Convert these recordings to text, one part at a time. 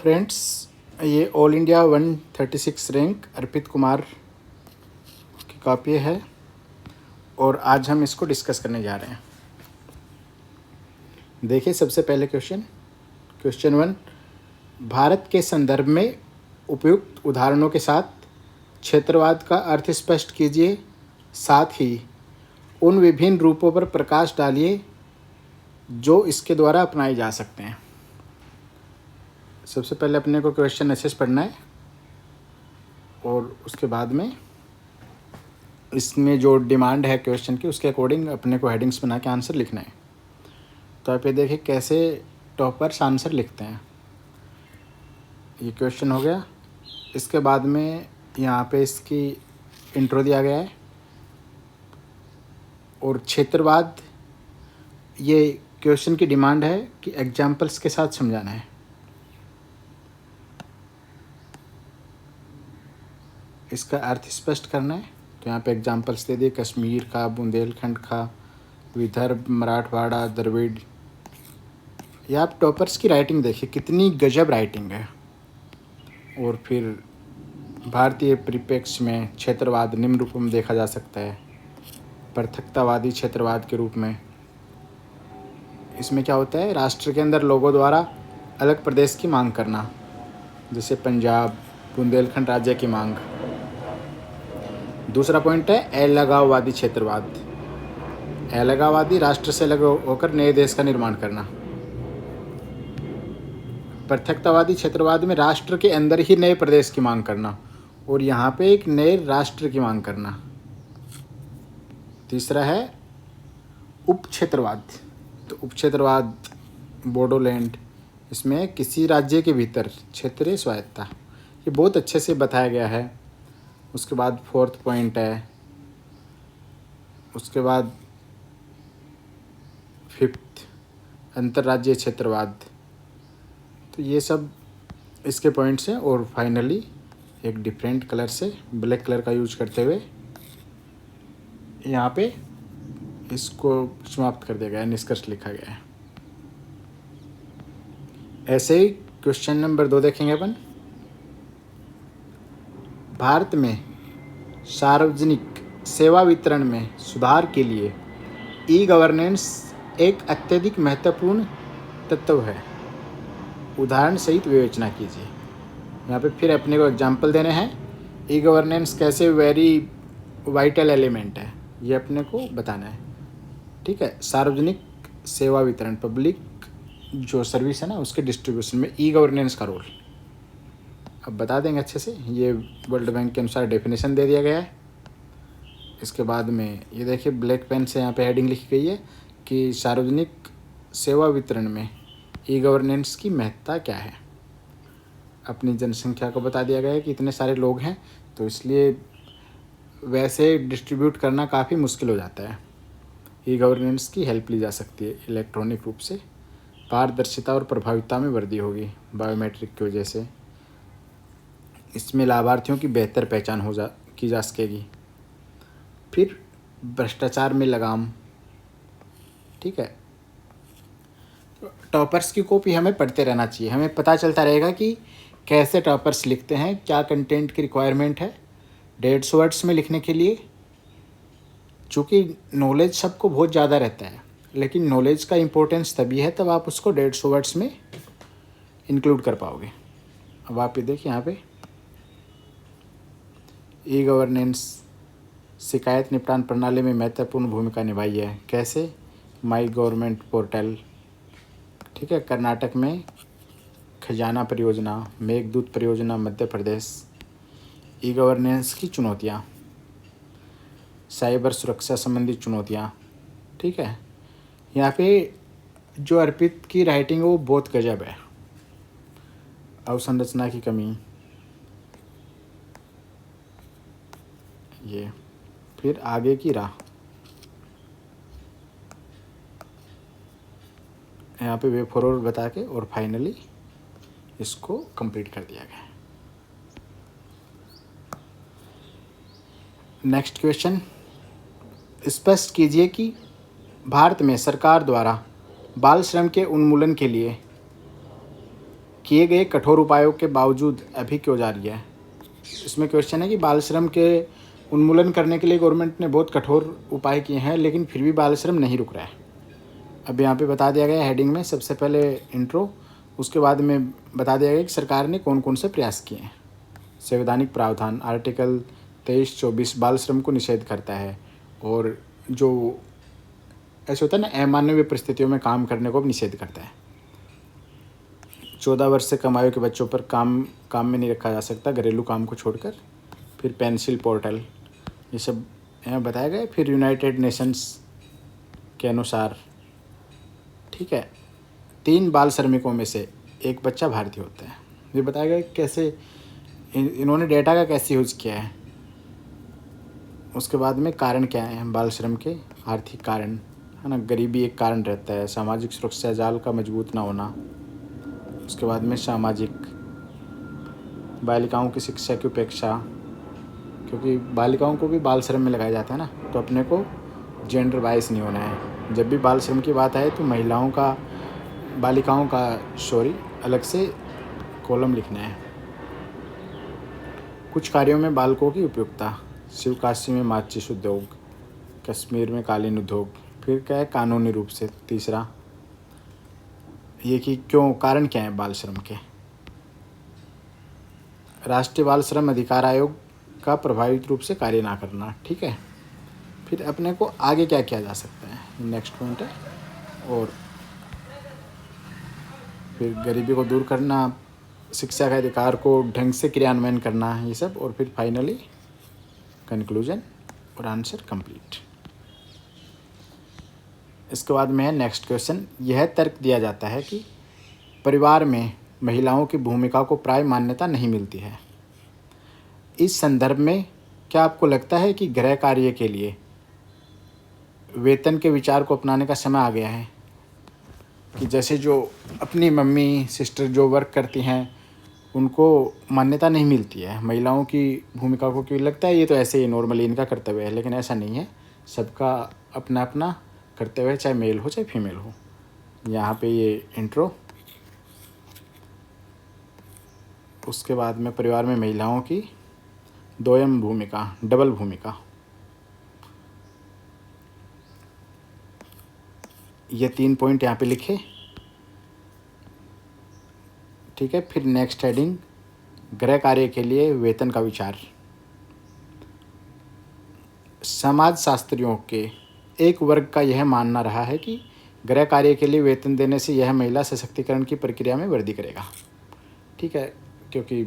Friends, ये all India 136 rank अर्पित कुमार की copy है और आज हम इसको डिस्कस करने जा रहे हैं। देखिए, सबसे पहले क्वेश्चन 1, भारत के संदर्भ में उपयुक्त उदाहरणों के साथ क्षेत्रवाद का अर्थ स्पष्ट कीजिए, साथ ही उन विभिन्न रूपों पर प्रकाश डालिए जो इसके द्वारा अपनाए जा सकते हैं। सबसे पहले अपने को क्वेश्चन अच्छे से पढ़ना है और उसके बाद में इसमें जो डिमांड है क्वेश्चन की उसके अकॉर्डिंग अपने को हेडिंग्स बना के आंसर लिखना है। तो आप ये देखिए कैसे टॉपर्स आंसर लिखते हैं। ये क्वेश्चन हो गया। इसके बाद में यहाँ पे इसकी इंट्रो दिया गया है और क्षेत्रवाद, ये क्वेश्चन की डिमांड है कि एग्जाम्पल्स के साथ समझाना है। इसका अर्थ स्पष्ट करना है। तो यहाँ पे एग्जाम्पल्स दे दिए, कश्मीर का, बुंदेलखंड का, विदर्भ, मराठवाड़ा, द्रविड़। ये आप टॉपर्स की राइटिंग देखिए कितनी गजब राइटिंग है। और फिर भारतीय परिप्रेक्ष्य में क्षेत्रवाद निम्न रूप में देखा जा सकता है, पृथकतावादी क्षेत्रवाद के रूप में। इसमें क्या होता है, राष्ट्र के अंदर लोगों द्वारा अलग प्रदेश की मांग करना, जैसे पंजाब, बुंदेलखंड राज्य की मांग। दूसरा पॉइंट है अलगाववादी क्षेत्रवाद। अलगाववादी, राष्ट्र से अलग होकर नए देश का निर्माण करना। पृथकतावादी क्षेत्रवाद में राष्ट्र के अंदर ही नए प्रदेश की मांग करना और यहाँ पे एक नए राष्ट्र की मांग करना। तीसरा है उपक्षेत्रवाद। तो उपक्षेत्रवाद, बोडोलैंड, इसमें किसी राज्य के भीतर क्षेत्रीय स्वायत्तता, ये बहुत अच्छे से बताया गया है। उसके बाद फोर्थ पॉइंट है, उसके बाद फिफ्थ अंतर्राज्यीय क्षेत्रवाद। तो ये सब इसके पॉइंट्स हैं। और फाइनली एक डिफरेंट कलर से ब्लैक कलर का यूज करते हुए यहाँ पे इसको समाप्त कर दिया गया है, निष्कर्ष लिखा गया है। ऐसे ही क्वेश्चन नंबर 2 देखेंगे अपन। भारत में सार्वजनिक सेवा वितरण में सुधार के लिए ई गवर्नेंस एक अत्यधिक महत्वपूर्ण तत्व है, उदाहरण सहित विवेचना कीजिए। यहाँ पे फिर अपने को एग्जाम्पल देने हैं। ई गवर्नेंस कैसे वेरी वाइटल एलिमेंट है, ये अपने को बताना है। ठीक है, सार्वजनिक सेवा वितरण, पब्लिक जो सर्विस है ना, उसके डिस्ट्रीब्यूशन में ई गवर्नेंस का रोल अब बता देंगे अच्छे से। ये वर्ल्ड बैंक के अनुसार डेफिनेशन दे दिया गया है। इसके बाद में ये देखिए ब्लैक पेन से यहाँ पे हेडिंग लिखी गई है कि सार्वजनिक सेवा वितरण में ई गवर्नेंस की महत्ता क्या है। अपनी जनसंख्या को बता दिया गया है कि इतने सारे लोग हैं, तो इसलिए वैसे डिस्ट्रीब्यूट करना काफ़ी मुश्किल हो जाता है। ई गवर्नेंस की हेल्प ली जा सकती है इलेक्ट्रॉनिक रूप से। पारदर्शिता और प्रभाविता में वृद्धि होगी बायोमेट्रिक की वजह से। इसमें लाभार्थियों की बेहतर पहचान की जा सकेगी। फिर भ्रष्टाचार में लगाम। ठीक है, टॉपर्स की कॉपी हमें पढ़ते रहना चाहिए, हमें पता चलता रहेगा कि कैसे टॉपर्स लिखते हैं, क्या कंटेंट की रिक्वायरमेंट है 150 वर्ड्स में लिखने के लिए। चूँकि नॉलेज सबको बहुत ज़्यादा रहता है, लेकिन नॉलेज का इम्पोर्टेंस तभी है तब आप उसको 150 वर्ड्स में इंक्लूड कर पाओगे। अब आप ये देखिए यहाँ पे ई गवर्नेंस शिकायत निपटान प्रणाली में महत्वपूर्ण भूमिका निभाई है। कैसे? My government portal. ठीक है, कर्नाटक में खजाना परियोजना, मेघदूत परियोजना मध्य प्रदेश। ई गवर्नेंस की चुनौतियाँ, साइबर सुरक्षा संबंधी चुनौतियाँ। ठीक है, यहाँ पे जो अर्पित की राइटिंग है वो बहुत गजब है। अवसंरचना की कमी, ये फिर आगे की राह, यहाँ पे वे फॉरवर्ड बता के और फाइनली इसको कंप्लीट कर दिया गया। नेक्स्ट क्वेश्चन, स्पष्ट कीजिए कि भारत में सरकार द्वारा बाल श्रम के उन्मूलन के लिए किए गए कठोर उपायों के बावजूद अभी क्यों जारी है। इसमें क्वेश्चन है कि बाल श्रम के उन्मूलन करने के लिए गवर्नमेंट ने बहुत कठोर उपाय किए हैं, लेकिन फिर भी बाल श्रम नहीं रुक रहा है। अब यहाँ पे बता दिया गया हेडिंग में, सबसे पहले इंट्रो, उसके बाद में बता दिया गया कि सरकार ने कौन कौन से प्रयास किए हैं। संवैधानिक प्रावधान आर्टिकल 23-24 बाल श्रम को निषेध करता है, और जो ऐसे होता है ना अमानवीय परिस्थितियों में काम करने को भी निषेध करता है। 14 वर्ष से कम आयु के बच्चों पर काम में नहीं रखा जा सकता, घरेलू काम को छोड़कर। फिर पेंसिल पोर्टल, ये सब यहाँ बताया गया। फिर यूनाइटेड नेशंस के अनुसार, ठीक है, 3 बाल श्रमिकों में से 1 बच्चा भारतीय होता है। ये बताया गया कैसे इन्होंने डेटा का कैसे यूज किया है। उसके बाद में कारण क्या है बाल श्रम के, आर्थिक कारण है ना, गरीबी एक कारण रहता है, सामाजिक सुरक्षा जाल का मजबूत ना होना। उसके बाद में सामाजिक, बालिकाओं की शिक्षा की उपेक्षा, क्योंकि बालिकाओं को भी बाल श्रम में लगाया जाता है ना, तो अपने को जेंडर वाइज नहीं होना है। जब भी बाल श्रम की बात आए तो बालिकाओं का अलग से कॉलम लिखना है। कुछ कार्यों में बालकों की उपयुक्ता, शिवकाशी में माचिस उद्योग, कश्मीर में कालीन उद्योग। फिर क्या है कानूनी रूप से, तीसरा ये कि क्यों, कारण क्या है बाल श्रम के। राष्ट्रीय बाल श्रम अधिकार आयोग का प्रभावित रूप से कार्य ना करना, ठीक है। फिर अपने को आगे क्या किया जा सकता है, नेक्स्ट पॉइंट है। और फिर गरीबी को दूर करना, शिक्षा के अधिकार को ढंग से क्रियान्वयन करना, ये सब। और फिर फाइनली कंक्लूजन और आंसर कंप्लीट। इसके बाद में है नेक्स्ट क्वेश्चन। यह तर्क दिया जाता है कि परिवार में महिलाओं की भूमिका को प्राय मान्यता नहीं मिलती है। इस संदर्भ में क्या आपको लगता है कि गृह कार्य के लिए वेतन के विचार को अपनाने का समय आ गया है, कि जैसे जो अपनी मम्मी सिस्टर जो वर्क करती हैं उनको मान्यता नहीं मिलती है महिलाओं की भूमिका को, क्यों लगता है ये तो ऐसे ही नॉर्मली इनका कर्तव्य है, लेकिन ऐसा नहीं है। सबका अपना अपना कर्तव्य है, चाहे मेल हो चाहे फीमेल हो। यहाँ पे ये इंट्रो, उसके बाद में परिवार में महिलाओं की दोयम भूमिका, डबल भूमिका, ये 3 पॉइंट यहाँ पे लिखे, ठीक है। फिर नेक्स्ट हेडिंग, गृह कार्य के लिए वेतन का विचार। समाज शास्त्रियों के एक वर्ग का यह मानना रहा है कि गृह कार्य के लिए वेतन देने से यह महिला सशक्तिकरण की प्रक्रिया में वृद्धि करेगा, ठीक है। क्योंकि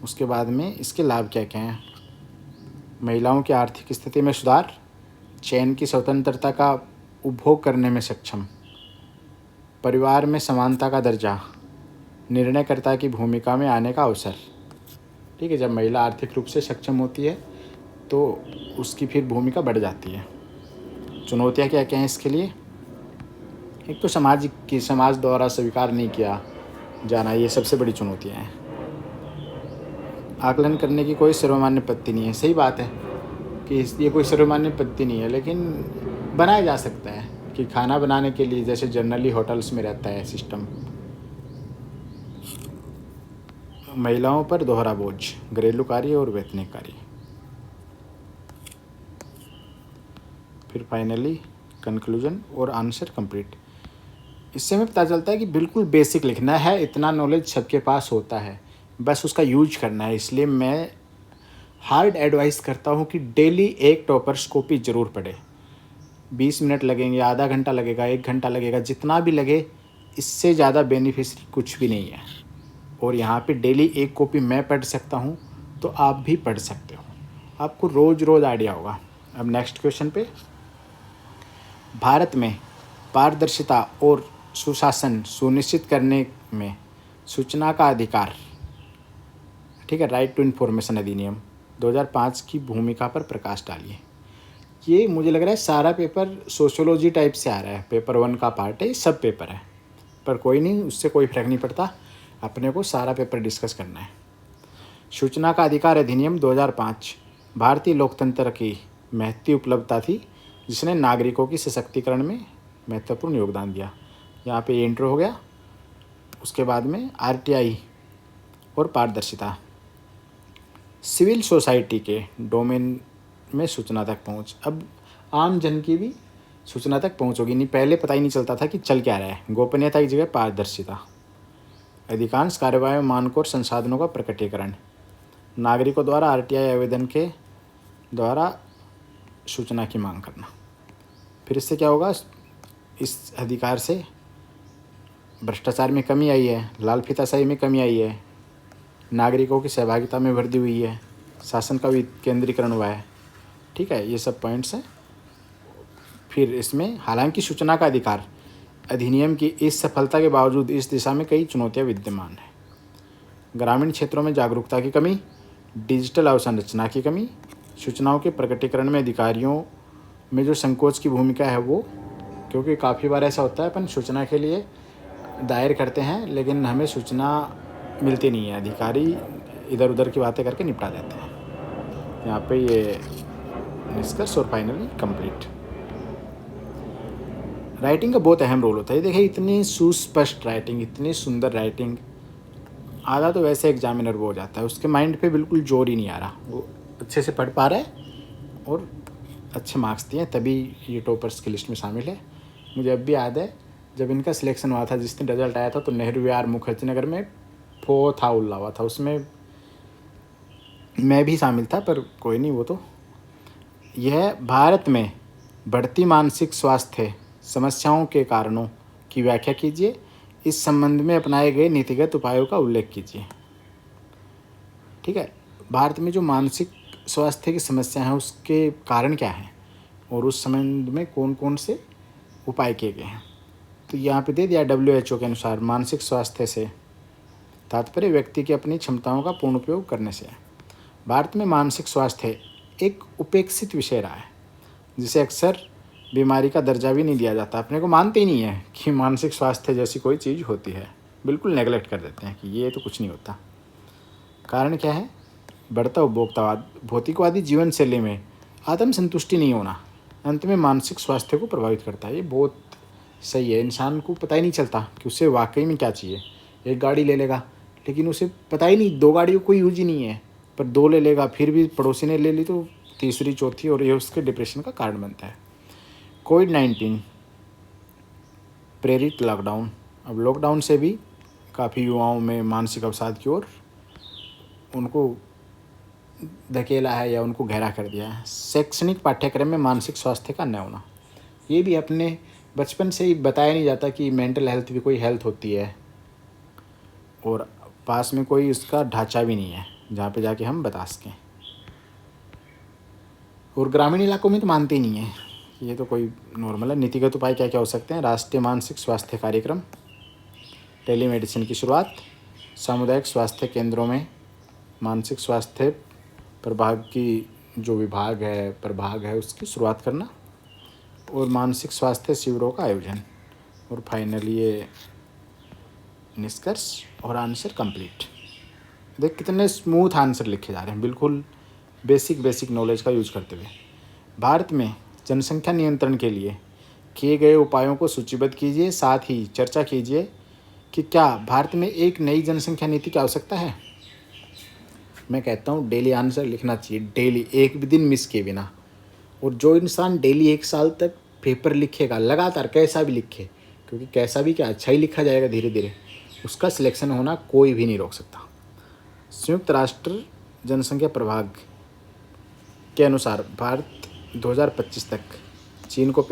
उसके बाद में इसके लाभ क्या क्या हैं। महिलाओं की आर्थिक स्थिति में सुधार, चयन की स्वतंत्रता का उपभोग करने में सक्षम, परिवार में समानता का दर्जा, निर्णयकर्ता की भूमिका में आने का अवसर, ठीक है। जब महिला आर्थिक रूप से सक्षम होती है तो उसकी फिर भूमिका बढ़ जाती है। चुनौतियाँ क्या क्या हैं इसके लिए। एक तो समाज द्वारा स्वीकार नहीं किया जाना, ये सबसे बड़ी चुनौतियाँ हैं। आकलन करने की कोई सर्वमान्य पद्धति नहीं है, सही बात है कि ये कोई सर्वमान्य पद्धति नहीं है, लेकिन बनाया जा सकता है कि खाना बनाने के लिए जैसे जनरली होटल्स में रहता है सिस्टम। महिलाओं पर दोहरा बोझ, घरेलू कार्य और वैतनिक कार्य। फिर फाइनली कंक्लूजन और आंसर कंप्लीट। इससे हमें पता चलता है कि बिल्कुल बेसिक लिखना है, इतना नॉलेज सबके पास होता है, बस उसका यूज करना है। इसलिए मैं हार्ड एडवाइस करता हूँ कि डेली एक टॉपर्स कॉपी ज़रूर पढ़े। 20 मिनट लगेंगे, आधा घंटा लगेगा, 1 घंटा लगेगा, जितना भी लगे, इससे ज़्यादा बेनिफिशियरी कुछ भी नहीं है। और यहाँ पे डेली एक कॉपी मैं पढ़ सकता हूँ तो आप भी पढ़ सकते हो, आपको रोज़ रोज़ आइडिया होगा। अब नेक्स्ट क्वेश्चन पे, भारत में पारदर्शिता और सुशासन सुनिश्चित करने में सूचना का अधिकार, ठीक है, राइट टू इन्फॉर्मेशन अधिनियम 2005 की भूमिका पर प्रकाश डालिए। ये मुझे लग रहा है सारा पेपर सोशियोलॉजी टाइप से आ रहा है, पेपर 1 का पार्ट है, ये सब पेपर है, पर कोई नहीं, उससे कोई फर्क नहीं पड़ता, अपने को सारा पेपर डिस्कस करना है। सूचना का अधिकार अधिनियम 2005 भारतीय लोकतंत्र की महती उपलब्धता थी, जिसने नागरिकों की सशक्तिकरण में महत्वपूर्ण योगदान दिया। यहाँ पे ये इंट्रो हो गया। उसके बाद में RTI और पारदर्शिता। सिविल सोसाइटी के डोमेन में सूचना तक पहुंच। अब आम जन की भी सूचना तक पहुंच होगी, नहीं पहले पता ही नहीं चलता था कि चल क्या रहा है। गोपनीयता की जगह पारदर्शिता। अधिकांश कार्यवाही मानकों और संसाधनों का प्रकटीकरण। नागरिकों द्वारा RTI आवेदन के द्वारा सूचना की मांग करना। फिर इससे क्या होगा, इस अधिकार से भ्रष्टाचार में कमी आई है, लालफीताशाही में कमी आई है, नागरिकों की सहभागिता में वृद्धि हुई है, शासन का विकेंद्रीकरण हुआ है। ठीक है, ये सब पॉइंट्स हैं। फिर इसमें हालांकि सूचना का अधिकार अधिनियम की इस सफलता के बावजूद इस दिशा में कई चुनौतियां विद्यमान हैं। ग्रामीण क्षेत्रों में जागरूकता की कमी, डिजिटल अवसंरचना की कमी, सूचनाओं के प्रकटीकरण में अधिकारियों में जो संकोच की भूमिका है वो, क्योंकि काफ़ी बार ऐसा होता है अपन सूचना के लिए दायर करते हैं लेकिन हमें सूचना मिलती नहीं है, अधिकारी इधर उधर की बातें करके निपटा देते हैं। यहाँ पे ये निष्कर्ष और फाइनली कंप्लीट। राइटिंग का बहुत अहम रोल होता है। देखिए इतनी सुस्पष्ट राइटिंग, इतनी सुंदर राइटिंग, आधा तो वैसे एग्जामिनर वो हो जाता है, उसके माइंड पे बिल्कुल जोर ही नहीं आ रहा, वो अच्छे से पढ़ पा रहा है और अच्छे मार्क्स दिए, तभी ये टॉपर्स की लिस्ट में शामिल है। मुझे अब भी याद है जब इनका सिलेक्शन हुआ था, जिस दिन रिजल्ट आया था, तो नेहरू विहार मुखर्जी नगर में था उल्ला हुआ था, उसमें मैं भी शामिल था, पर कोई नहीं। वो तो यह भारत में बढ़ती मानसिक स्वास्थ्य समस्याओं के कारणों की व्याख्या कीजिए, इस संबंध में अपनाए गए नीतिगत उपायों का उल्लेख कीजिए। ठीक है, भारत में जो मानसिक स्वास्थ्य की समस्या है उसके कारण क्या हैं और उस संबंध में कौन कौन से उपाय किए गए हैं। तो यहाँ पे दे दिया WHO के अनुसार मानसिक स्वास्थ्य से तात्पर्य व्यक्ति की अपनी क्षमताओं का पूर्ण उपयोग करने से है। भारत में मानसिक स्वास्थ्य एक उपेक्षित विषय रहा है, जिसे अक्सर बीमारी का दर्जा भी नहीं दिया जाता। अपने को मानते ही नहीं है कि मानसिक स्वास्थ्य जैसी कोई चीज़ होती है, बिल्कुल नेगलेक्ट कर देते हैं कि ये तो कुछ नहीं होता। कारण क्या है, बढ़ता उपभोक्तावाद, भौतिकवादी जीवन शैली में आत्म संतुष्टि नहीं होना अंत में मानसिक स्वास्थ्य को प्रभावित करता है। ये बहुत सही है, इंसान को पता ही नहीं चलता कि उसे वाकई में क्या चाहिए। एक गाड़ी ले लेगा लेकिन उसे पता ही नहीं, दो गाड़ियों कोई यूज ही नहीं है, पर दो ले लेगा, फिर भी पड़ोसी ने ले ली तो तीसरी चौथी, और ये उसके डिप्रेशन का कारण बनता है। कोविड-19 प्रेरित लॉकडाउन। अब लॉकडाउन से भी काफ़ी युवाओं में मानसिक अवसाद की ओर उनको धकेला है या उनको गहरा कर दिया है। शैक्षणिक पाठ्यक्रम में मानसिक स्वास्थ्य का न होना, ये भी अपने बचपन से ही बताया नहीं जाता कि मेंटल हेल्थ भी कोई हेल्थ होती है, और पास में कोई उसका ढांचा भी नहीं है जहाँ पे जाके हम बता सकें। और ग्रामीण इलाकों में तो मानते ही नहीं है, ये तो कोई नॉर्मल है। नीतिगत उपाय क्या क्या हो सकते हैं, राष्ट्रीय मानसिक स्वास्थ्य कार्यक्रम, टेलीमेडिसिन की शुरुआत, सामुदायिक स्वास्थ्य केंद्रों में मानसिक स्वास्थ्य प्रभाग की जो प्रभाग है उसकी शुरुआत करना, और मानसिक स्वास्थ्य शिविरों का आयोजन, और फाइनली ये निष्कर्ष और आंसर कंप्लीट। देख कितने स्मूथ आंसर लिखे जा रहे हैं, बिल्कुल बेसिक नॉलेज का यूज करते हुए। भारत में जनसंख्या नियंत्रण के लिए किए गए उपायों को सूचीबद्ध कीजिए, साथ ही चर्चा कीजिए कि क्या भारत में एक नई जनसंख्या नीति की आवश्यकता है। मैं कहता हूँ डेली आंसर लिखना चाहिए, डेली, एक भी दिन मिस किए बिना। और जो इंसान डेली 1 साल तक पेपर लिखेगा लगातार, कैसा भी लिखे, क्योंकि कैसा भी क्या अच्छा ही लिखा जाएगा धीरे धीरे, उसका सिलेक्शन होना कोई भी नहीं रोक सकता। संयुक्त राष्ट्र जनसंख्या प्रभाग के अनुसार भारत 2025 तक चीन को हम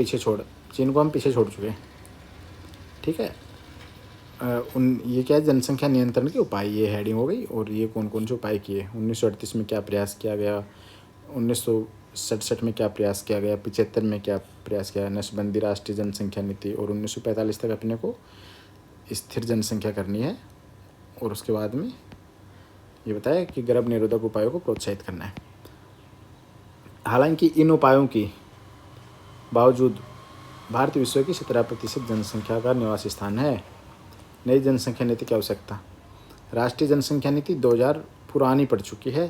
पीछे छोड़ चुके हैं। ठीक है, ये क्या है, जनसंख्या नियंत्रण के उपाय, ये हेडिंग हो गई। और ये कौन कौन से उपाय किए, 1938 में क्या प्रयास किया गया, 1967 में क्या प्रयास किया गया, 75 में क्या प्रयास किया, नसबंदी राष्ट्रीय जनसंख्या नीति, और 1945 तक अपने को स्थिर जनसंख्या करनी है। और उसके बाद में ये बताया कि गर्भ निरोधक उपायों को प्रोत्साहित करना है। हालांकि इन उपायों की बावजूद भारत विश्व की 17% जनसंख्या का निवासी स्थान है। नई जनसंख्या नीति की आवश्यकता, राष्ट्रीय जनसंख्या नीति 2000 पुरानी पड़ चुकी है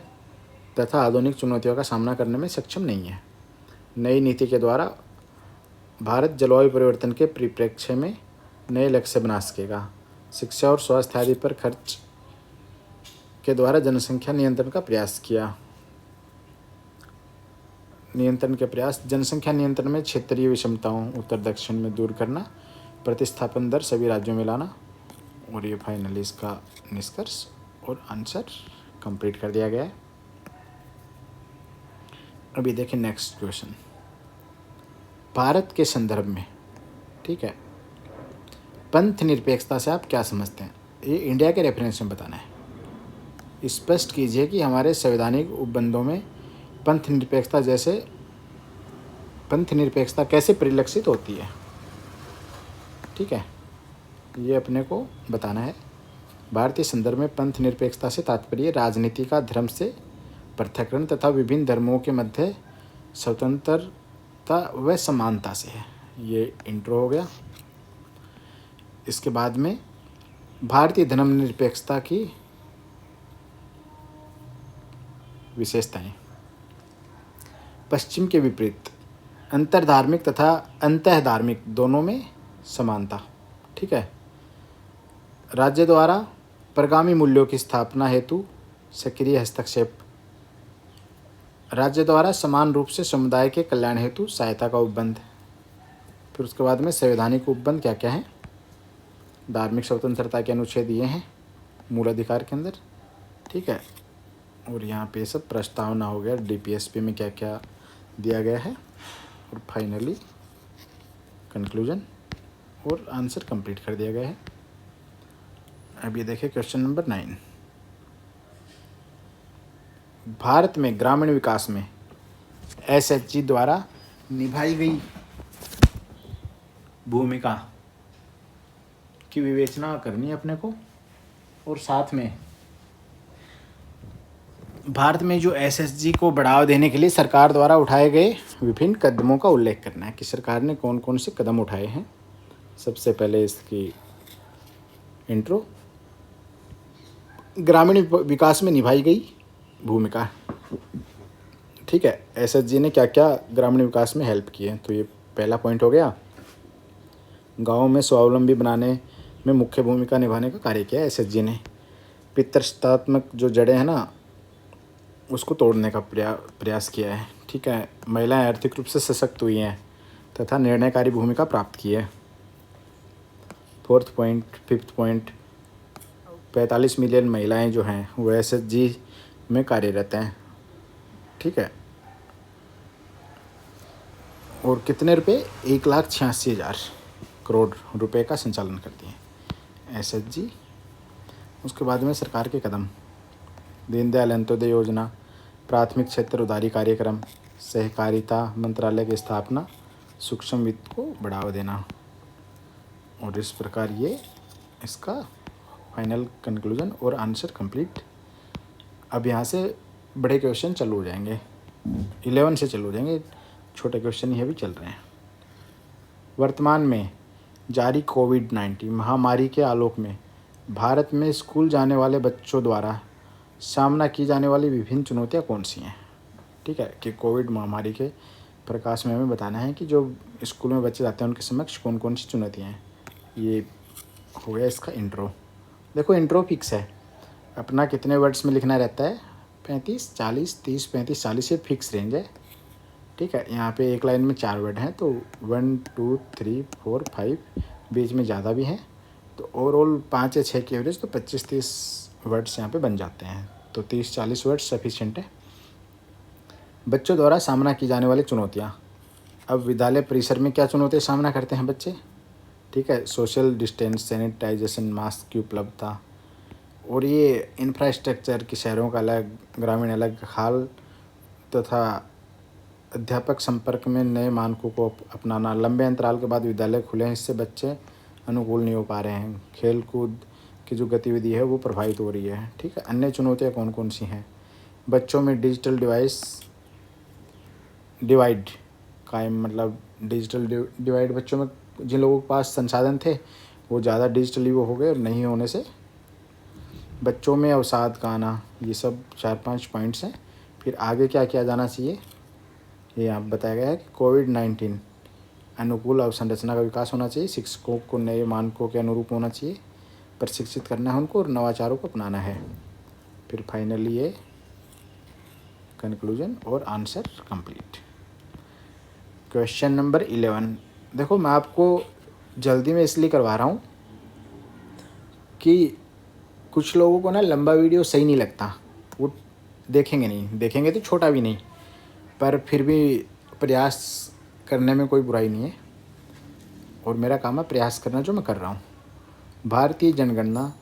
तथा आधुनिक चुनौतियों का सामना करने में सक्षम नहीं है। नई नीति के द्वारा भारत जलवायु परिवर्तन के परिप्रेक्ष्य में नए लक्ष्य बना सकेगा। शिक्षा और स्वास्थ्य आदि पर खर्च के द्वारा जनसंख्या नियंत्रण का प्रयास किया। नियंत्रण के प्रयास, जनसंख्या नियंत्रण में क्षेत्रीय विषमताओं उत्तर दक्षिण में दूर करना, प्रतिस्थापन दर सभी राज्यों में लाना। और ये फाइनली इसका निष्कर्ष और आंसर कंप्लीट कर दिया गया है। अभी देखें नेक्स्ट क्वेश्चन। भारत के संदर्भ में, ठीक है, पंथ निरपेक्षता से आप क्या समझते हैं? ये इंडिया के रेफरेंस में बताना है। स्पष्ट कीजिए कि हमारे संवैधानिक उपबंधों में पंथ निरपेक्षता कैसे परिलक्षित होती है। ठीक है, ये अपने को बताना है। भारतीय संदर्भ में पंथ निरपेक्षता से तात्पर्य राजनीति का धर्म से पृथक्करण तथा विभिन्न धर्मों के मध्य स्वतंत्रता व समानता से है। ये इंट्रो हो गया। इसके बाद में भारतीय धर्मनिरपेक्षता की विशेषताएं। पश्चिम के विपरीत अंतर्धार्मिक तथा अंतःधार्मिक दोनों में समानता। ठीक है, राज्य द्वारा परगामी मूल्यों की स्थापना हेतु सक्रिय हस्तक्षेप। राज्य द्वारा समान रूप से समुदाय के कल्याण हेतु सहायता का उपबंध। फिर उसके बाद में संवैधानिक उपबंध क्या क्या है? धार्मिक स्वतंत्रता के अनुच्छेद ये हैं मूल अधिकार के अंदर। ठीक है, और यहाँ पे सब प्रस्तावना हो गया डीपीएसपी में क्या क्या दिया गया है, और फाइनली कंक्लूजन और आंसर कंप्लीट कर दिया गया है। अब ये देखिए क्वेश्चन नंबर 9। भारत में ग्रामीण विकास में एसएचजी द्वारा निभाई गई भूमिका की विवेचना करनी है अपने को, और साथ में भारत में जो एसएचजी को बढ़ावा देने के लिए सरकार द्वारा उठाए गए विभिन्न कदमों का उल्लेख करना है कि सरकार ने कौन कौन से कदम उठाए हैं। सबसे पहले इसकी इंट्रो, ग्रामीण विकास में निभाई गई भूमिका। ठीक है, एसएचजी ने क्या क्या ग्रामीण विकास में हेल्प की है, तो ये पहला पॉइंट हो गया। गाँव में स्वावलंबी बनाने में मुख्य भूमिका निभाने का कार्य किया एसएचजी ने। पितृसत्तात्मक जो जड़ें हैं ना, उसको तोड़ने का प्रयास किया है। ठीक है, महिलाएं आर्थिक रूप से सशक्त हुई हैं तथा निर्णयकारी भूमिका प्राप्त की है। 4th point, 5th point, 45 million महिलाएं जो हैं वो एसएचजी में कार्यरत हैं। ठीक है, और कितने रुपए? 1,86,000 करोड़ रुपए का संचालन करती हैं एसएचजी। उसके बाद में सरकार के कदम, दीनदयाल अंत्योदय योजना, प्राथमिक क्षेत्र उधारी कार्यक्रम, सहकारिता मंत्रालय की स्थापना, सूक्ष्म वित्त को बढ़ावा देना। और इस प्रकार ये इसका फाइनल कंक्लूजन और आंसर कंप्लीट। अब यहाँ से बड़े क्वेश्चन चालू हो जाएंगे, 11 से चालू हो जाएंगे, छोटे क्वेश्चन ये भी चल रहे हैं। वर्तमान में जारी कोविड-19 महामारी के आलोक में भारत में स्कूल जाने वाले बच्चों द्वारा सामना की जाने वाली विभिन्न चुनौतियाँ कौन सी हैं? ठीक है, कि कोविड महामारी के प्रकाश में हमें बताना है कि जो स्कूल में बच्चे जाते हैं उनके समक्ष कौन कौन सी चुनौतियाँ हैं। ये हो गया इसका इंट्रो। देखो इंट्रो फिक्स है अपना, कितने वर्ड्स में लिखना रहता है? 35, 40, 30, 35, 40 ये फिक्स रेंज है। ठीक है, यहाँ पे एक लाइन में 4 वर्ड हैं, तो 1, 2, 3, 4, 5, बीच में ज़्यादा भी हैं, तो ओवरऑल 5 या 6 की एवरेज, तो 25-30 वर्ड्स यहाँ पे बन जाते हैं। तो 30-40 वर्ड्स सफिशिएंट है। बच्चों द्वारा सामना की जाने वाली चुनौतियाँ। अब विद्यालय परिसर में क्या चुनौतियाँ सामना करते हैं बच्चे? ठीक है, सोशल डिस्टेंस, सैनिटाइजेशन, मास्क की उपलब्धता, और ये इंफ्रास्ट्रक्चर की शहरों का अलग, ग्रामीण अलग हाल, तथा अध्यापक संपर्क में नए मानकों को अपनाना। लंबे अंतराल के बाद विद्यालय खुले हैं, इससे बच्चे अनुकूल नहीं हो पा रहे हैं। खेल कूद की जो गतिविधि है वो प्रभावित हो रही है। ठीक है, अन्य चुनौतियाँ कौन कौन सी हैं? बच्चों में डिजिटल डिवाइड कायम, मतलब डिजिटल डिवाइड, बच्चों में जिन लोगों के पास संसाधन थे वो ज़्यादा डिजिटली वो हो गए, और नहीं होने से बच्चों में अवसाद का आना। ये सब 4-5 पॉइंट्स हैं। फिर आगे क्या किया जाना चाहिए ये यहाँ बताया गया है कि कोविड-19 अनुकूल अवसंरचना का विकास होना चाहिए, शिक्षकों को नए मानकों के अनुरूप होना चाहिए, प्रशिक्षित करना है उनको और नवाचारों को अपनाना है। फिर फाइनली ये कंक्लूजन और आंसर कंप्लीट। Question number 11। देखो मैं आपको जल्दी में इसलिए करवा रहा हूँ कि कुछ लोगों को ना लंबा वीडियो सही नहीं लगता, वो देखेंगे तो छोटा भी नहीं, पर फिर भी प्रयास करने में कोई बुराई नहीं है और मेरा काम है प्रयास करना जो मैं कर रहा हूँ। भारतीय जनगणना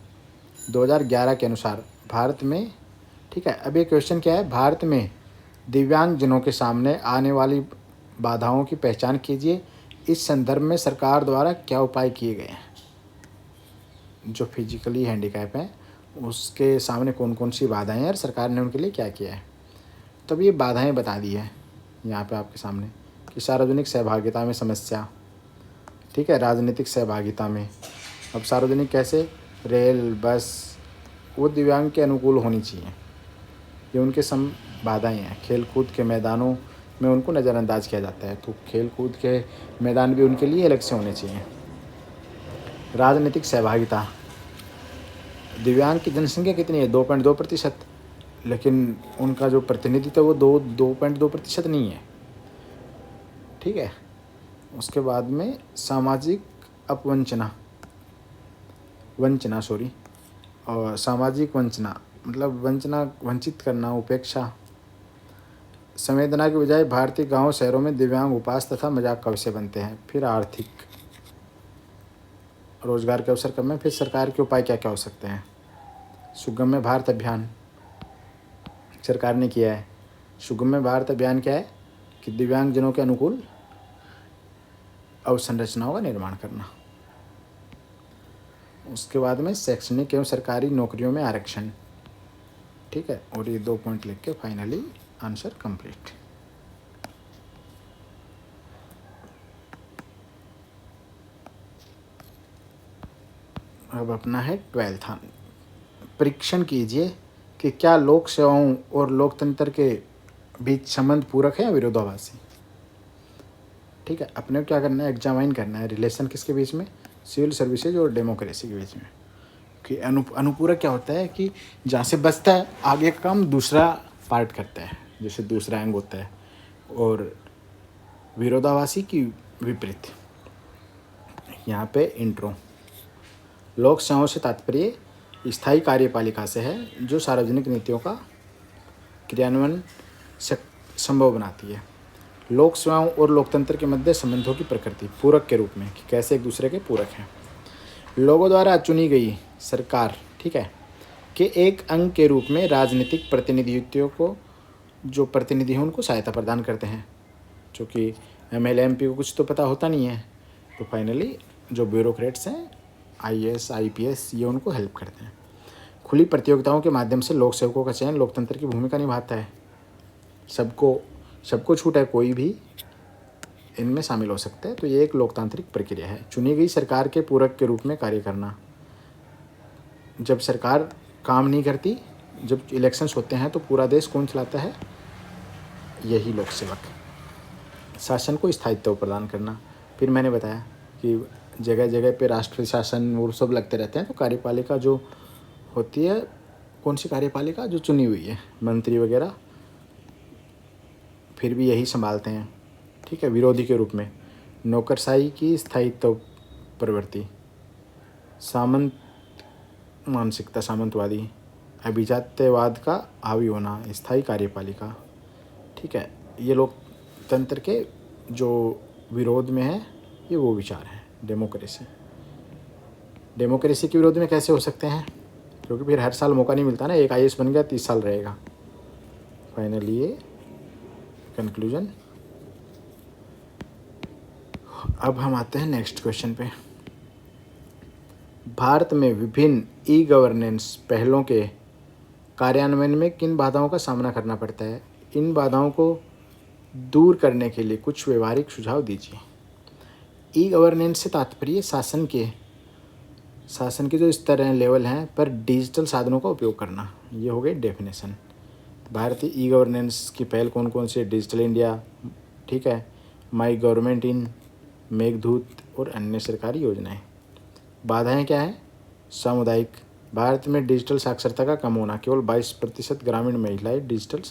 2011 के अनुसार भारत में, ठीक है, अब ये क्वेश्चन क्या है, भारत में दिव्यांगजनों के सामने आने वाली बाधाओं की पहचान कीजिए। इस संदर्भ में सरकार द्वारा क्या उपाय किए गए हैं। जो फिजिकली हैंडीकैप हैं उसके सामने कौन कौन सी बाधाएं हैं और सरकार ने उनके लिए क्या किया है। तब ये बाधाएं बता दी है यहाँ पे आपके सामने कि सार्वजनिक सहभागिता में समस्या, ठीक है, राजनीतिक सहभागिता में। अब सार्वजनिक कैसे, रेल बस वो दिव्यांग के अनुकूल होनी चाहिए, ये उनके बाधाएं हैं। खेल कूद के मैदानों में उनको नज़रअंदाज किया जाता है, तो खेल कूद के मैदान भी उनके लिए अलग से होने चाहिए। राजनीतिक सहभागिता, दिव्यांग की जनसंख्या कितनी है, 2.2%, लेकिन उनका जो प्रतिनिधित्व वो 2.2% नहीं है, ठीक है। उसके बाद में सामाजिक और सामाजिक वंचना मतलब वंचित करना, उपेक्षा, संवेदना के बजाय भारतीय गांव शहरों में दिव्यांग उपहास तथा मजाक का विषय बनते हैं। फिर आर्थिक, रोजगार के अवसर कम है। फिर सरकार के उपाय क्या क्या हो सकते हैं। सुगम्य भारत अभियान सरकार ने किया है। सुगम्य भारत अभियान क्या है कि दिव्यांगजनों के अनुकूल अवसंरचनाओं का निर्माण करना। उसके बाद में शैक्षणिक एवं सरकारी नौकरियों में आरक्षण, ठीक है, और ये 2 पॉइंट लिख के फाइनली आंसर कंप्लीट। अब अपना है 12th। परीक्षण कीजिए कि क्या लोक सेवाओं और लोकतंत्र के बीच संबंध पूरक है या विरोधाभासी। ठीक है, अपने को क्या करना है, एग्जामाइन करना है रिलेशन किसके बीच में, सिविल सर्विसेज और डेमोक्रेसी के बीच में। कि अनुपूरक क्या होता है कि जहाँ से बचता है आगे का काम दूसरा पार्ट करता है, जैसे दूसरा अंग होता है। और विरोधाभासी की विपरीत। यहाँ पे इंट्रो। लोक सेवाओं से तात्पर्य स्थायी कार्यपालिका से है जो सार्वजनिक नीतियों का क्रियान्वयन संभव बनाती है। लोक सेवाओं और लोकतंत्र के मध्य संबंधों की प्रकृति पूरक के रूप में कि कैसे एक दूसरे के पूरक हैं। लोगों द्वारा चुनी गई सरकार, ठीक है, के एक अंग के रूप में राजनीतिक प्रतिनिधित्व को जो प्रतिनिधि हैं उनको सहायता प्रदान करते हैं, क्योंकि MLA MP को कुछ तो पता होता नहीं है, तो फाइनली जो ब्यूरोक्रेट्स हैं IAS IPS ये उनको हेल्प करते हैं। खुली प्रतियोगिताओं के माध्यम से लोक सेवकों का चयन लोकतंत्र की भूमिका निभाता है। सबको छूट है, कोई भी इनमें शामिल हो सकता है, तो ये एक लोकतांत्रिक प्रक्रिया है। चुनी गई सरकार के पूरक के रूप में कार्य करना। जब सरकार काम नहीं करती, जब इलेक्शंस होते हैं तो पूरा देश कौन चलाता है, यही लोक सेवक। शासन को स्थायित्व प्रदान करना। फिर मैंने बताया कि जगह जगह पे राष्ट्रीय शासन वो सब लगते रहते हैं, तो कार्यपालिका जो होती है, कौन सी कार्यपालिका जो चुनी हुई है, मंत्री वगैरह, फिर भी यही संभालते हैं, ठीक है। विरोधी के रूप में नौकरशाही की स्थायित्व प्रवृत्ति, सामंत मानसिकता, सामंतवादी, अभिजात्यवाद का हावी होना, स्थायी कार्यपालिका, ठीक है। ये लोकतंत्र के जो विरोध में है, ये वो विचार हैं। डेमोक्रेसी के विरोध में कैसे हो सकते हैं, क्योंकि फिर हर साल मौका नहीं मिलता ना, एक IAS बन गया 30 साल रहेगा। फाइनली ये कंक्लूजन। अब हम आते हैं नेक्स्ट क्वेश्चन पे। भारत में विभिन्न ई-गवर्नेंस पहलों के कार्यान्वयन में किन बाधाओं का सामना करना पड़ता है। इन बाधाओं को दूर करने के लिए कुछ व्यवहारिक सुझाव दीजिए। ई-गवर्नेंस से तात्पर्य शासन के जो स्तर हैं, लेवल हैं, पर डिजिटल साधनों का उपयोग करना, ये हो गई डेफिनेशन। भारतीय ई-गवर्नेंस की पहल कौन कौन सी, डिजिटल इंडिया, ठीक है, माई गवर्नमेंट इन, मेघदूत और अन्य सरकारी योजनाएं। बाधाएं क्या हैं, सामुदायिक, भारत में डिजिटल साक्षरता का कम होना, केवल 22% ग्रामीण महिलाएं डिजिटल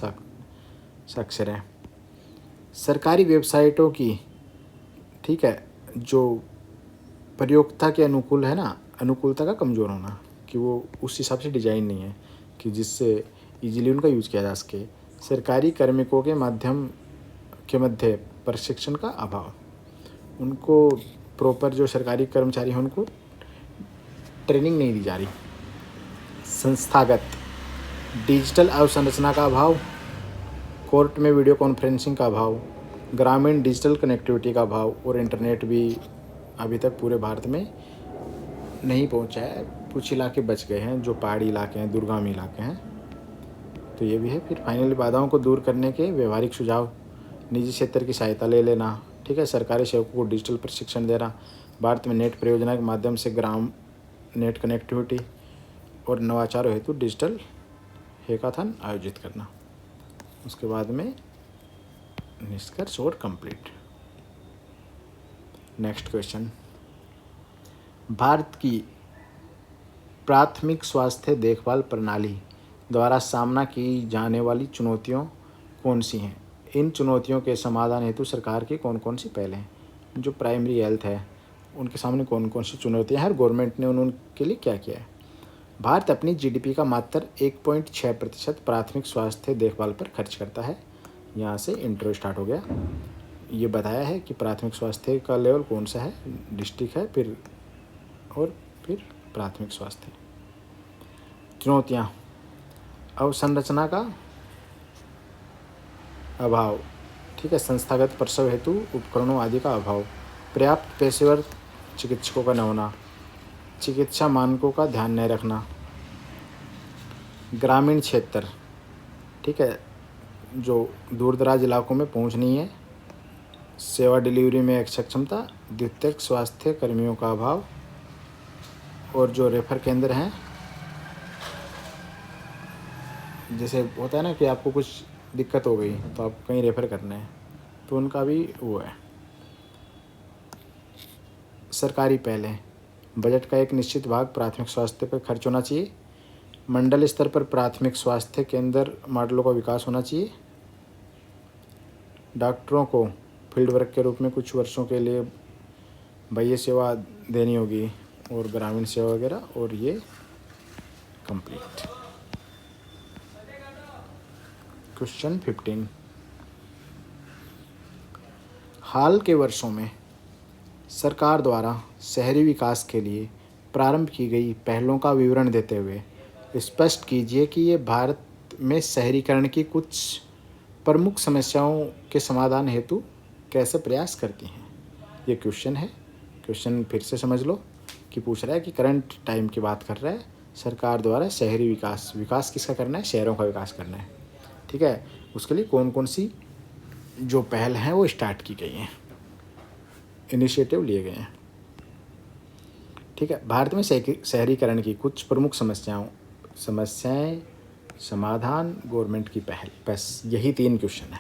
साक्षर हैं। सरकारी वेबसाइटों की, ठीक है, जो प्रयोक्ता के अनुकूल है ना, अनुकूलता का कमज़ोर होना, कि वो उस हिसाब से डिज़ाइन नहीं है कि जिससे इजीली उनका यूज किया जा सके। सरकारी कार्मिकों के मध्य प्रशिक्षण का अभाव, उनको प्रॉपर जो सरकारी कर्मचारी हैं उनको ट्रेनिंग नहीं दी जा रही। संस्थागत, डिजिटल अवसंरचना का अभाव, कोर्ट में वीडियो कॉन्फ्रेंसिंग का अभाव, ग्रामीण डिजिटल कनेक्टिविटी का अभाव, और इंटरनेट भी अभी तक पूरे भारत में नहीं पहुंचा है। कुछ इलाके बच गए हैं जो पहाड़ी इलाके हैं, दुर्गम इलाके हैं, तो ये भी है। फिर फाइनली बाधाओं को दूर करने के व्यवहारिक सुझाव, निजी क्षेत्र की सहायता ले लेना, ठीक है, सरकारी सेवकों को डिजिटल प्रशिक्षण देना, भारत में नेट परियोजना के माध्यम से ग्राम नेट कनेक्टिविटी और नवाचारों हेतु डिजिटल हैकाथन आयोजित करना। उसके बाद में निष्कर्ष और कंप्लीट। नेक्स्ट क्वेश्चन, भारत की प्राथमिक स्वास्थ्य देखभाल प्रणाली द्वारा सामना की जाने वाली चुनौतियाँ कौन सी हैं? इन चुनौतियों के समाधान हेतु सरकार की कौन कौन सी पहल हैं? जो प्राइमरी हेल्थ है उनके सामने कौन कौन सी चुनौतियाँ हैं और गवर्नमेंट ने उनके लिए क्या किया है? भारत अपनी जीडीपी का मात्र 1.6% प्राथमिक स्वास्थ्य देखभाल पर खर्च करता है। यहाँ से इंट्रो स्टार्ट हो गया। ये बताया है कि प्राथमिक स्वास्थ्य का लेवल कौन सा है, डिस्ट्रिक्ट है, फिर प्राथमिक स्वास्थ्य। चुनौतियाँ, अवसंरचना का अभाव, ठीक है, संस्थागत प्रसव हेतु उपकरणों आदि का अभाव, पर्याप्त पेशेवर चिकित्सकों का न होना, चिकित्सा मानकों का ध्यान नहीं रखना, ग्रामीण क्षेत्र, ठीक है, जो दूर दराज इलाकों में पहुंच नहीं है, सेवा डिलीवरी में अक्षमता, द्वितीयक स्वास्थ्य कर्मियों का अभाव, और जो रेफर केंद्र हैं, जैसे होता है ना कि आपको कुछ दिक्कत हो गई तो आप कहीं रेफर करना है, तो उनका भी वो है। सरकारी पहलें, बजट का एक निश्चित भाग प्राथमिक स्वास्थ्य पर खर्च होना चाहिए। मंडल स्तर पर प्राथमिक स्वास्थ्य केंद्र मॉडलों का विकास होना चाहिए। डॉक्टरों को फील्ड वर्क के रूप में कुछ वर्षों के लिए बाह्य सेवा देनी होगी, और ग्रामीण सेवा वगैरह, और ये कंप्लीट। क्वेश्चन 15, हाल के वर्षों में सरकार द्वारा शहरी विकास के लिए प्रारंभ की गई पहलों का विवरण देते हुए स्पष्ट कीजिए कि ये भारत में शहरीकरण की कुछ प्रमुख समस्याओं के समाधान हेतु कैसे प्रयास करती हैं। ये क्वेश्चन है। क्वेश्चन फिर से समझ लो कि पूछ रहा है कि करंट टाइम की बात कर रहा है, सरकार द्वारा शहरी विकास किसका करना है? शहरों का विकास करना है, ठीक है। उसके लिए कौन कौन सी जो पहल हैं वो स्टार्ट की गई हैं, इनिशिएटिव लिए गए हैं, ठीक है। भारत में शहरीकरण की कुछ प्रमुख समस्याएं, समाधान, गवर्नमेंट की पहल, बस यही 3 क्वेश्चन है।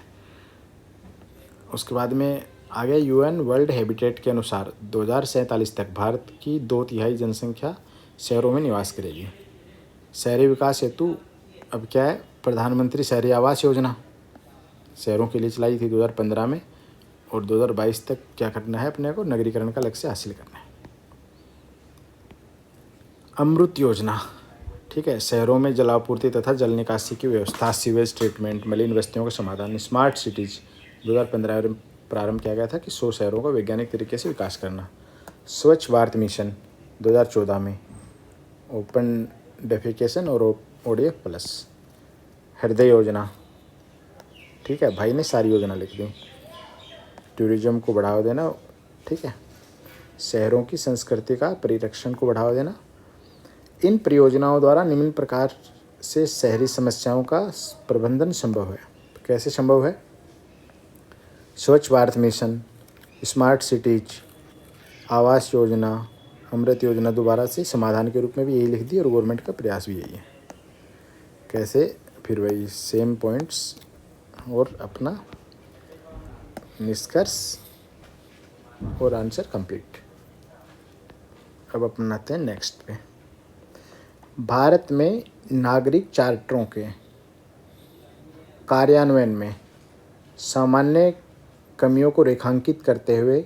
उसके बाद में आगे यूएन वर्ल्ड हैबिटेट के अनुसार 2047 तक भारत की 2/3 जनसंख्या शहरों में निवास करेगी। शहरी विकास हेतु अब क्या है? प्रधानमंत्री शहरी आवास योजना शहरों के लिए चलाई थी 2015 में, और 2022 तक क्या करना है? अपने को नगरीकरण का लक्ष्य हासिल करना है। अमृत योजना, ठीक है, शहरों में जलापूर्ति तथा जल निकासी की व्यवस्था, सीवेज ट्रीटमेंट, मलिन बस्तियों का समाधान। स्मार्ट सिटीज़ 2015 में प्रारंभ किया गया था कि 100 शहरों का वैज्ञानिक तरीके से विकास करना। स्वच्छ भारत मिशन 2014 में, ओपन डेफिकेशन और ओडीएफ प्लस। हृदय योजना, ठीक है, भाई ने सारी योजना लिख दी। टूरिज्म को बढ़ावा देना, ठीक है, शहरों की संस्कृति का परिरक्षण को बढ़ावा देना। इन परियोजनाओं द्वारा निम्न प्रकार से शहरी समस्याओं का प्रबंधन संभव है। कैसे संभव है? स्वच्छ Bharat mission, smart cities, Awas Yojana, अमृत योजना दोबारा से समाधान के रूप में भी यही लिख दी, और गवर्नमेंट का प्रयास भी यही है। कैसे? फिर वही सेम पॉइंट्स और अपना निष्कर्ष और आंसर कंप्लीट। अब अपनाते हैं नेक्स्ट पे। भारत में नागरिक चार्टरों के कार्यान्वयन में सामान्य कमियों को रेखांकित करते हुए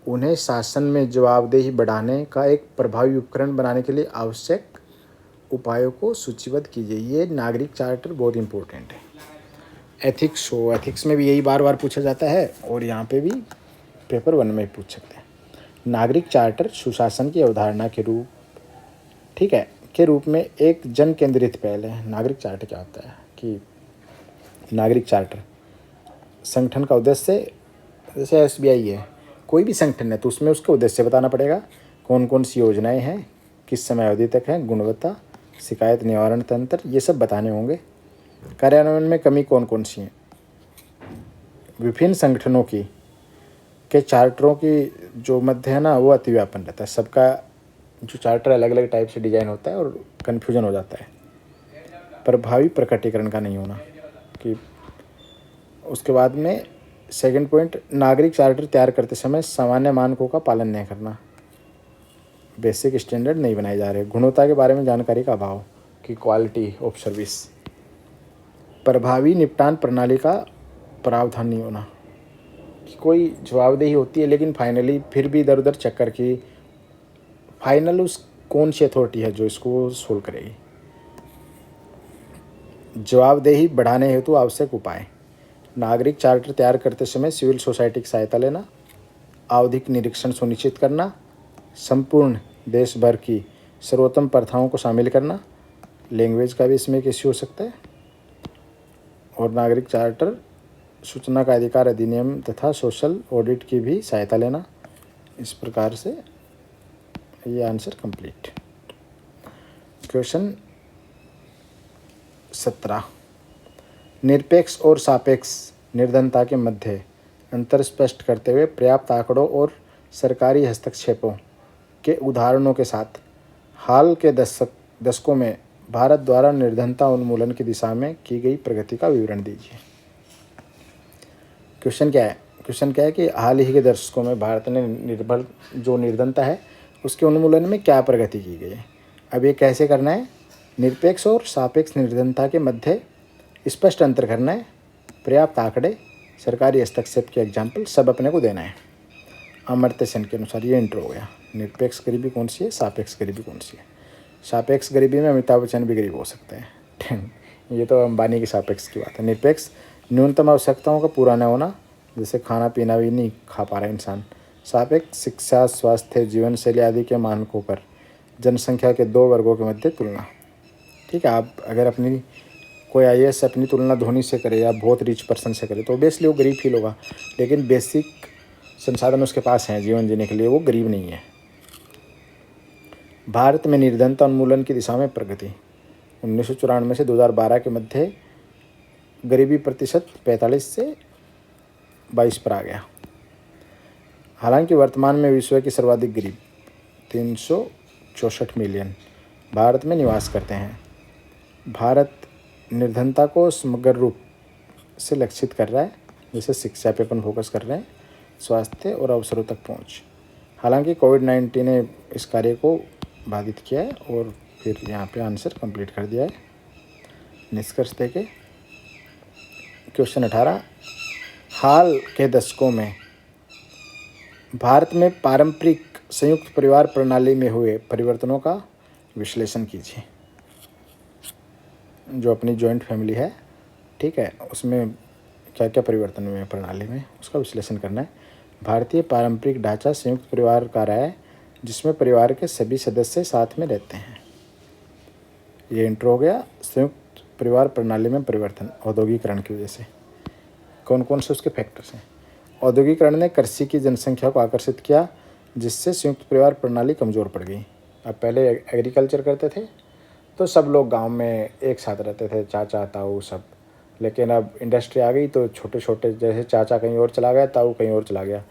उन्हें शासन में जवाबदेही बढ़ाने का एक प्रभावी उपकरण बनाने के लिए आवश्यक उपायों को सूचीबद्ध कीजिए। ये नागरिक चार्टर बहुत इंपॉर्टेंट है। एथिक्स हो, एथिक्स में भी यही बार बार पूछा जाता है और यहाँ पे भी पेपर 1 में पूछ सकते हैं। नागरिक चार्टर सुशासन की अवधारणा के रूप के रूप में एक जन केंद्रित पहल है। नागरिक चार्टर क्या होता है कि नागरिक चार्टर संगठन का उद्देश्य, जैसे SBI है, कोई भी संगठन है तो उसमें उसका उद्देश्य बताना पड़ेगा, कौन कौन सी योजनाएं हैं, किस समय अवधि तक है, गुणवत्ता, शिकायत निवारण तंत्र, ये सब बताने होंगे। कार्यान्वयन में कमी कौन कौन सी है, विभिन्न संगठनों के चार्टरों की जो मध्य है ना वो अतिव्यापन रहता है। सबका जो चार्टर अलग अलग टाइप से डिजाइन होता है और कन्फ्यूजन हो जाता है। प्रभावी प्रकटीकरण का नहीं होना कि उसके बाद में सेकंड पॉइंट, नागरिक चार्टर तैयार करते समय सामान्य मानकों का पालन नहीं करना, बेसिक स्टैंडर्ड नहीं बनाए जा रहे। गुणवत्ता के बारे में जानकारी का अभाव कि क्वालिटी ऑफ सर्विस। प्रभावी निपटान प्रणाली का प्रावधान नहीं होना कि कोई जवाबदेही होती है लेकिन फाइनली फिर भी इधर उधर चक्कर की फाइनल उस कौन सी अथॉरिटी है जो इसको सोल्व करेगी। जवाबदेही बढ़ाने हेतु आवश्यक उपाय, नागरिक चार्टर तैयार करते समय सिविल सोसाइटी की सहायता लेना, आवधिक निरीक्षण सुनिश्चित करना, संपूर्ण देश भर की सर्वोत्तम प्रथाओं को शामिल करना, लैंग्वेज का भी इसमें एक इश्यू हो सकता है, और नागरिक चार्टर सूचना का अधिकार अधिनियम तथा सोशल ऑडिट की भी सहायता लेना। इस प्रकार से ये आंसर कंप्लीट। क्वेश्चन 17, निरपेक्ष और सापेक्ष निर्धनता के मध्य अंतर स्पष्ट करते हुए पर्याप्त आंकड़ों और सरकारी हस्तक्षेपों के उदाहरणों के साथ हाल के दशकों में भारत द्वारा निर्धनता उन्मूलन की दिशा में की गई प्रगति का विवरण दीजिए। क्वेश्चन क्या है कि हाल ही के दशकों में भारत ने निर्धनता है उसके उन्मूलन में क्या प्रगति की गई है। अब ये कैसे करना है, निरपेक्ष और सापेक्ष निर्धनता के मध्य स्पष्ट अंतर करना है, पर्याप्त आंकड़े, सरकारी हस्तक्षेप के एग्जाम्पल सब अपने को देना है। अमर्त्य सेन के अनुसार ये इंट्रो हो गया। निरपेक्ष गरीबी कौन सी है, सापेक्ष गरीबी कौन सी है। सापेक्ष गरीबी में अमिताभ बच्चन भी गरीब हो सकते हैं ये तो अंबानी की सापेक्ष की बात है। निरपेक्ष न्यूनतम आवश्यकताओं का पूरा न होना, जैसे खाना पीना भी नहीं खा पा रहा इंसान। सापेक्ष शिक्षा, स्वास्थ्य, जीवन शैली आदि के मानकों पर जनसंख्या के 2 वर्गों के मध्य तुलना। ठीक है, आप अगर अपनी कोई IAS अपनी तुलना धोनी से करे या बहुत रिच पर्सन से करे तो ऑब्वियसली वो गरीब फील होगा, लेकिन बेसिक संसाधन उसके पास हैं जीवन जीने के लिए, वो गरीब नहीं है। भारत में निर्धनता उन्मूलन की दिशा में प्रगति, 1994 से 2012 के मध्य गरीबी प्रतिशत 45 से 22 पर आ गया। हालांकि वर्तमान में विश्व के सर्वाधिक गरीब 364 मिलियन भारत में निवास करते हैं। भारत निर्धनता को समग्र रूप से लक्षित कर रहा है, जैसे शिक्षा पे अपन फोकस कर रहे हैं, स्वास्थ्य और अवसरों तक पहुंच। हालांकि कोविड-19 ने इस कार्य को बाधित किया है और फिर यहाँ पे आंसर कंप्लीट कर दिया है। निष्कर्ष देखे क्वेश्चन 18, हाल के दशकों में भारत में पारंपरिक संयुक्त परिवार प्रणाली में हुए परिवर्तनों का विश्लेषण कीजिए। जो अपनी जॉइंट फैमिली है, ठीक है, उसमें क्या क्या परिवर्तन हुए हैं प्रणाली में, उसका विश्लेषण करना है। भारतीय पारंपरिक ढांचा संयुक्त परिवार का रहा है जिसमें परिवार के सभी सदस्य साथ में रहते हैं। ये इंट्रो हो गया। संयुक्त परिवार प्रणाली में परिवर्तन औद्योगिकरण की वजह से। कौन कौन से उसके फैक्टर्स हैं। औद्योगिकरण ने कृषि की जनसंख्या को आकर्षित किया जिससे संयुक्त परिवार प्रणाली कमज़ोर पड़ गई। अब पहले एग्रीकल्चर करते थे तो सब लोग गांव में एक साथ रहते थे, चाचा ताऊ सब, लेकिन अब इंडस्ट्री आ गई तो छोटे छोटे, जैसे चाचा कहीं और चला गया, ताऊ कहीं और चला गया,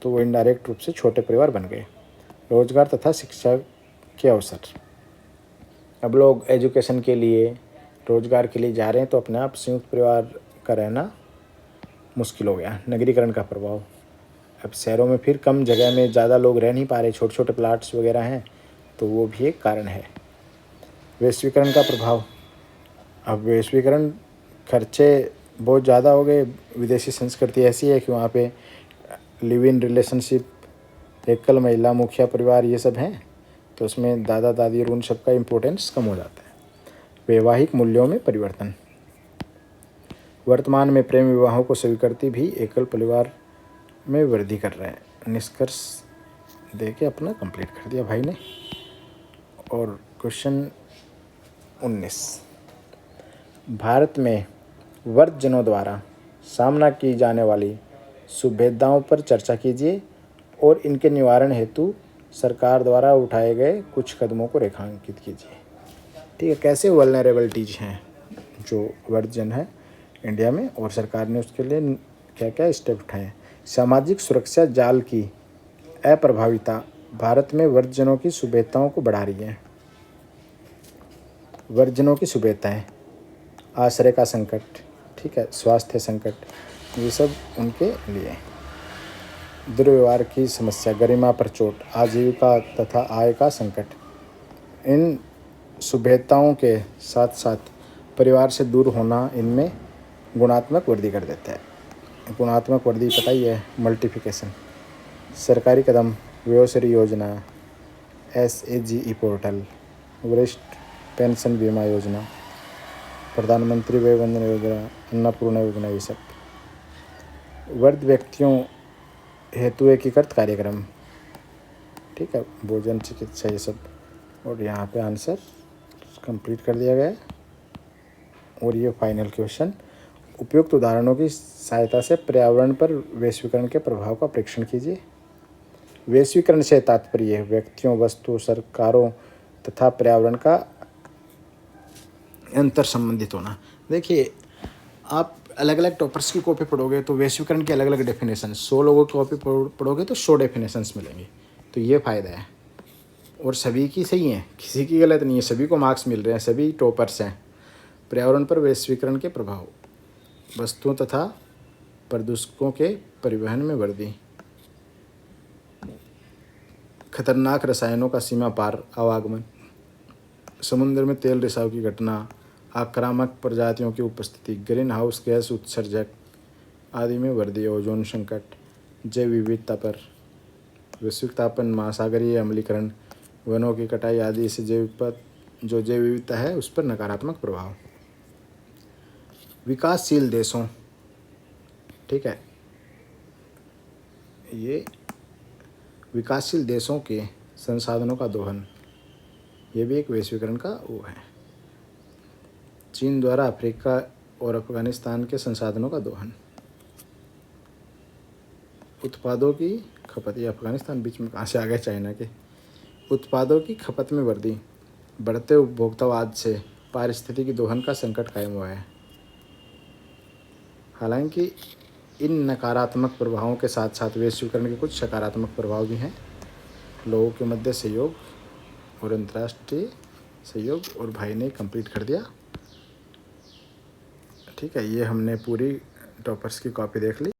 तो वो इनडायरेक्ट रूप से छोटे परिवार बन गए। रोजगार तथा शिक्षा के अवसर, अब लोग एजुकेशन के लिए, रोजगार के लिए जा रहे हैं तो अपने आप संयुक्त परिवार का रहना मुश्किल हो गया। नगरीकरण का प्रभाव, अब शहरों में फिर कम जगह में ज़्यादा लोग रह नहीं पा रहे, छोटे छोटे प्लाट्स वगैरह हैं, तो वो भी एक कारण है। वैश्वीकरण का प्रभाव। अब वैश्वीकरण खर्चे बहुत ज़्यादा हो गए। विदेशी संस्कृति ऐसी है कि वहाँ पे लिव इन रिलेशनशिप, एकल महिला, मुखिया परिवार, ये सब हैं, तो उसमें दादा दादी और उन सब का इम्पोर्टेंस कम हो जाता है। वैवाहिक मूल्यों में परिवर्तन। वर्तमान में प्रेम विवाहों को स्वीकृति भी एकल परिवार में वृद्धि कर रहे हैं। निष्कर्ष दे के अपना कंप्लीट कर दिया भाई ने। और क्वेश्चन 19, भारत में वर्गजनों द्वारा सामना की जाने वाली सुविधाओं पर चर्चा कीजिए और इनके निवारण हेतु सरकार द्वारा उठाए गए कुछ कदमों को रेखांकित कीजिए। ठीक है, कैसे वल्नरेबिलिटीज हैं जो वर्गजन है इंडिया में, और सरकार ने उसके लिए क्या क्या स्टेप उठाए हैं। सामाजिक सुरक्षा जाल की अप्रभाविता भारत में वर्गजनों की सुविधाओं को बढ़ा रही है। वर्गजनों की सुविधाएं, आश्रय का संकट, ठीक है, स्वास्थ्य संकट, ये सब उनके लिए। दुर्व्यवहार की समस्या, गरिमा पर चोट, आजीविका तथा आय का संकट। इन सुविधाओं के साथ साथ परिवार से दूर होना इनमें गुणात्मक वृद्धि कर देता है। गुणात्मक वृद्धि पता ही है, मल्टीप्लिकेशन। सरकारी कदम, व्यवसायी योजना, SAGE पोर्टल, वरिष्ठ पेंशन बीमा योजना, प्रधानमंत्री वय वंदन योजना, अन्नपूर्णा योजना, ये सब। वृद्ध व्यक्तियों हेतु एकीकृत कार्यक्रम, ठीक है, भोजन, चिकित्सा, ये सब। और यहाँ पे आंसर कंप्लीट कर दिया गया है। और ये फाइनल क्वेश्चन, उपयुक्त उदाहरणों की सहायता से पर्यावरण पर वैश्वीकरण के प्रभाव का परीक्षण कीजिए। वैश्वीकरण से तात्पर्य व्यक्तियों, वस्तु, सरकारों तथा पर्यावरण का अंतर संबंधित होना। देखिए, आप अलग अलग टॉपर्स की कॉपी पढ़ोगे तो वैश्वीकरण की अलग अलग डेफिनेशन, 100 लोगों की कॉपी पढ़ोगे तो 100 डेफिनेशंस मिलेंगे। तो ये फ़ायदा है, और सभी की सही है, किसी की गलत नहीं है, सभी को मार्क्स मिल रहे हैं, सभी टॉपर्स हैं। पर्यावरण पर वैश्वीकरण के प्रभाव, वस्तुओं तथा प्रदूषकों के परिवहन में वृद्धि, खतरनाक रसायनों का सीमा पार आवागमन, समुद्र में तेल रिसाव की घटना, आक्रामक प्रजातियों की उपस्थिति, ग्रीन हाउस गैस उत्सर्जक आदि में वृद्धि, ओजोन संकट, जैव विविधता पर, वैश्विक तापन, महासागरीय अम्लीकरण, वनों की कटाई आदि से जो जैव विविधता है उस पर नकारात्मक प्रभाव। विकासशील देशों, ठीक है, ये विकासशील देशों के संसाधनों का दोहन, ये भी एक वैश्वीकरण का वो है। चीन द्वारा अफ्रीका और अफगानिस्तान के संसाधनों का दोहन। उत्पादों की खपत, ये अफगानिस्तान बीच में कहाँ से आ गया चाइना के। उत्पादों की खपत में वृद्धि, बढ़ते उपभोक्तावाद से पारिस्थितिकी दोहन का संकट कायम हुआ है। हालांकि इन नकारात्मक प्रभावों के साथ साथ वैश्वीकरण के कुछ सकारात्मक प्रभाव भी हैं। लोगों के मध्य सहयोग और अंतर्राष्ट्रीय सहयोग, और भाई ने कंप्लीट कर दिया। ठीक है, ये हमने पूरी टॉपर्स की कॉपी देख ली।